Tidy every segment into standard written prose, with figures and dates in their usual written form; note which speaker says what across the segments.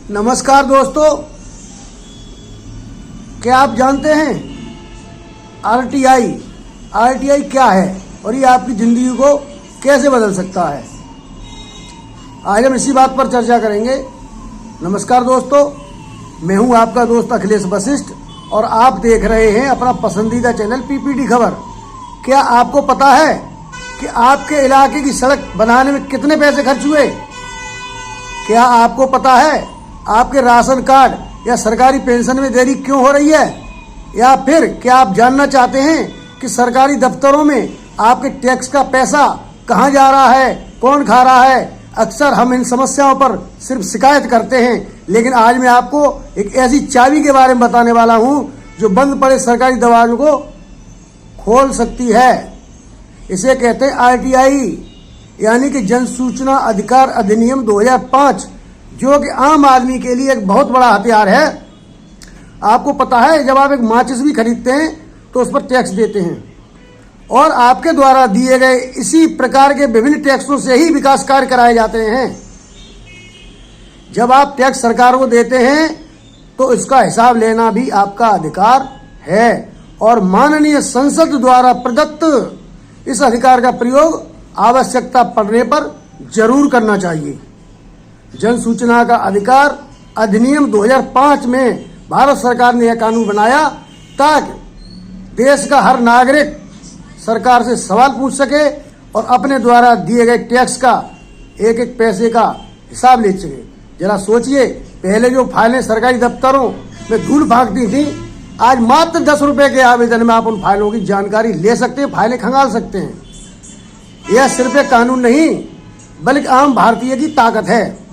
Speaker 1: नमस्कार दोस्तों, क्या आप जानते हैं आरटीआई क्या है और ये आपकी ज़िंदगी को कैसे बदल सकता है। आज हम इसी बात पर चर्चा करेंगे। नमस्कार दोस्तों, मैं हूं आपका दोस्त अखिलेश वशिष्ठ और आप देख रहे हैं अपना पसंदीदा चैनल पीपीडी खबर। क्या आपको पता है कि आपके इलाके की सड़क बनाने में कितने पैसे खर्च हुए? क्या आपको पता है आपके राशन कार्ड या सरकारी पेंशन में देरी क्यों हो रही है? या फिर क्या आप जानना चाहते हैं कि सरकारी दफ्तरों में आपके टैक्स का पैसा कहां जा रहा है, कौन खा रहा है? अक्सर हम इन समस्याओं पर सिर्फ शिकायत करते हैं, लेकिन आज मैं आपको एक ऐसी चाबी के बारे में बताने वाला हूं जो बंद पड़े सरकारी दरवाजों को खोल सकती है। इसे कहते हैं आरटीआई, यानी कि जन सूचना अधिकार अधिनियम 2005, जो कि आम आदमी के लिए एक बहुत बड़ा हथियार है। आपको पता है, जब आप एक माचिस भी खरीदते हैं तो उस पर टैक्स देते हैं और आपके द्वारा दिए गए इसी प्रकार के विभिन्न टैक्सों से ही विकास कार्य कराए जाते हैं। जब आप टैक्स सरकार को देते हैं तो इसका हिसाब लेना भी आपका अधिकार है और माननीय संसद द्वारा प्रदत्त इस अधिकार का प्रयोग आवश्यकता पड़ने पर जरूर करना चाहिए। जन सूचना का अधिकार अधिनियम 2005 में भारत सरकार ने यह कानून बनाया ताकि देश का हर नागरिक सरकार से सवाल पूछ सके और अपने द्वारा दिए गए टैक्स का एक एक पैसे का हिसाब ले सके। जरा सोचिए, पहले जो फाइलें सरकारी दफ्तरों में धूल भागती थी, आज मात्र 10 रुपए के आवेदन में आप उन फाइलों की जानकारी ले सकते हैं, फाइलें खंगाल सकते हैं। यह सिर्फ एक कानून नहीं बल्कि आम भारतीय की ताकत है।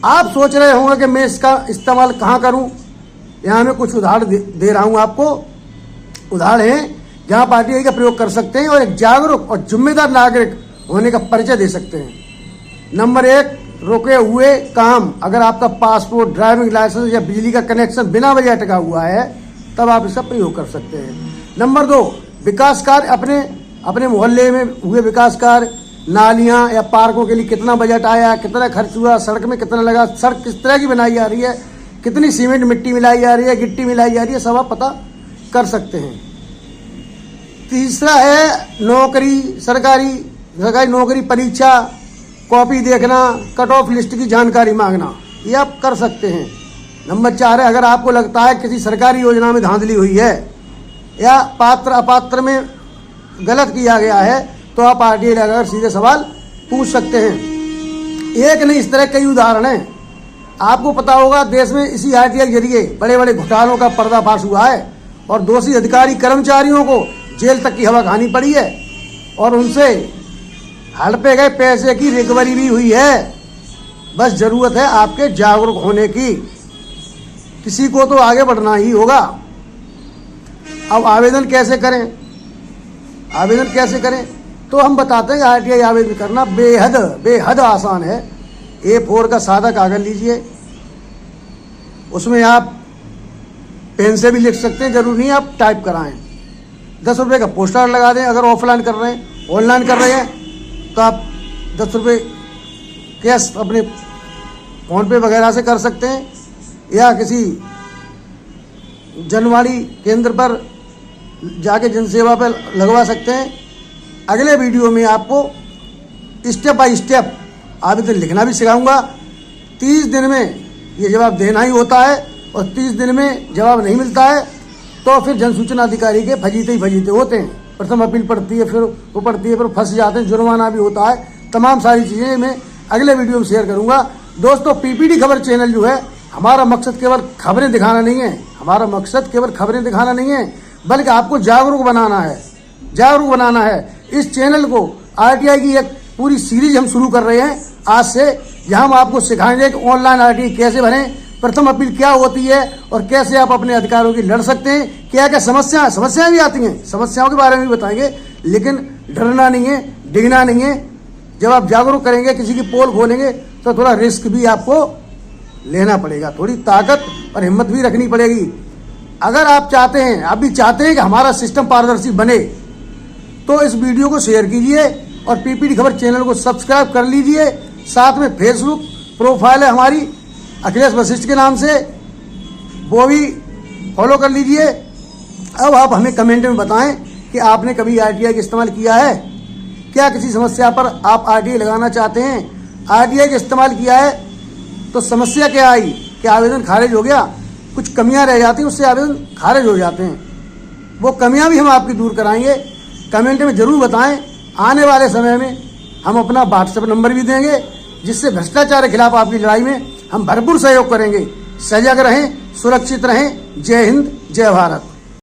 Speaker 1: आप सोच रहे होंगे कि मैं इसका इस्तेमाल कहाँ करूं। यहाँ मैं कुछ उदाहरण दे रहा हूं आपको। उदाहरण हैं जहाँ आप आरटीआई का प्रयोग कर सकते हैं और एक जागरूक और जिम्मेदार नागरिक होने का परिचय दे सकते हैं। नंबर 1, रुके हुए काम। अगर आपका पासपोर्ट, ड्राइविंग लाइसेंस या बिजली का कनेक्शन बिना वजह अटका हुआ है तब आप इसका प्रयोग कर सकते हैं। नंबर 2, विकास कार्य। अपने मोहल्ले में हुए विकास कार्य, नालियाँ या पार्कों के लिए कितना बजट आया, कितना खर्च हुआ, सड़क में कितना लगा, सड़क किस तरह की बनाई जा रही है, कितनी सीमेंट मिट्टी मिलाई जा रही है, गिट्टी मिलाई जा रही है, सब आप पता कर सकते हैं। तीसरा है नौकरी, सरकारी नौकरी परीक्षा कॉपी देखना, कट ऑफ लिस्ट की जानकारी मांगना, ये आप कर सकते हैं। नंबर 4 है, अगर आपको लगता है किसी सरकारी योजना में धांधली हुई है या पात्र अपात्र में गलत किया गया है तो आप आरटीआई लगाकर सीधे सवाल पूछ सकते हैं। एक नहीं, इस तरह कई उदाहरण हैं। आपको पता होगा देश में इसी आरटीआई के जरिए बड़े बड़े घोटालों का पर्दाफाश हुआ है और दोषी अधिकारी कर्मचारियों को जेल तक की हवा खानी पड़ी है और उनसे हड़पे गए पैसे की रिकवरी भी हुई है। बस जरूरत है आपके जागरूक होने की। किसी को तो आगे बढ़ना ही होगा। अब आवेदन कैसे करें तो हम बताते हैं। आरटीआई आवेदन करना बेहद आसान है। A4 का सादा कागज लीजिए, उसमें आप पेन से भी लिख सकते हैं, जरूरी नहीं आप टाइप कराएं। 10 रुपये का पोस्टर लगा दें। अगर ऑफलाइन कर रहे हैं, ऑनलाइन कर रहे हैं तो आप 10 रुपये कैश अपने फोन पे वगैरह से कर सकते हैं या किसी जनवाणी केंद्र पर जाके जनसेवा पर लगवा सकते हैं। अगले वीडियो में आपको स्टेप बाय स्टेप आवेदन लिखना भी सिखाऊंगा। 30 दिन में ये जवाब देना ही होता है और 30 दिन में जवाब नहीं मिलता है तो फिर जन सूचना अधिकारी के फजीते ही फजीते होते हैं। प्रथम अपील पड़ती है, फिर वो पड़ती है, फिर फंस जाते हैं, जुर्माना भी होता है। तमाम सारी चीज़ें मैं अगले वीडियो में शेयर करूँगा। दोस्तों, पीपीडी खबर चैनल जो है, हमारा मकसद केवल खबरें दिखाना नहीं है, बल्कि आपको जागरूक बनाना है। इस चैनल को आरटीआई की एक पूरी सीरीज हम शुरू कर रहे हैं आज से, जहां हम आपको सिखाएंगे कि ऑनलाइन आरटीआई कैसे भरें, प्रथम अपील क्या होती है और कैसे आप अपने अधिकारों की लड़ सकते हैं। क्या क्या समस्याएं भी आती हैं, समस्याओं के बारे में भी बताएंगे। लेकिन डरना नहीं है, डिगना नहीं है। जब आप जागरूक करेंगे, किसी की पोल खोलेंगे तो थोड़ा रिस्क भी आपको लेना पड़ेगा, थोड़ी ताकत और हिम्मत भी रखनी पड़ेगी। अगर आप भी चाहते हैं कि हमारा सिस्टम पारदर्शी बने तो इस वीडियो को शेयर कीजिए और पीपीडी खबर चैनल को सब्सक्राइब कर लीजिए। साथ में फेसबुक प्रोफाइल है हमारी, अखिलेश वशिष्ठ के नाम से, वो भी फॉलो कर लीजिए। अब आप हमें कमेंट में बताएं कि आपने कभी आरटीआई का इस्तेमाल किया है। क्या किसी समस्या पर आप आरटीआई लगाना चाहते हैं? आरटीआई का इस्तेमाल किया है तो समस्या क्या आई? क्या आवेदन खारिज हो गया? कुछ कमियां रह जाती हैं, उससे आवेदन खारिज हो जाते हैं। वो कमियां भी हम आपकी दूर कराएंगे। कमेंट में ज़रूर बताएं। आने वाले समय में हम अपना व्हाट्सएप नंबर भी देंगे, जिससे भ्रष्टाचार के खिलाफ आपकी लड़ाई में हम भरपूर सहयोग करेंगे। सजग रहें, सुरक्षित रहें। जय हिंद, जय भारत।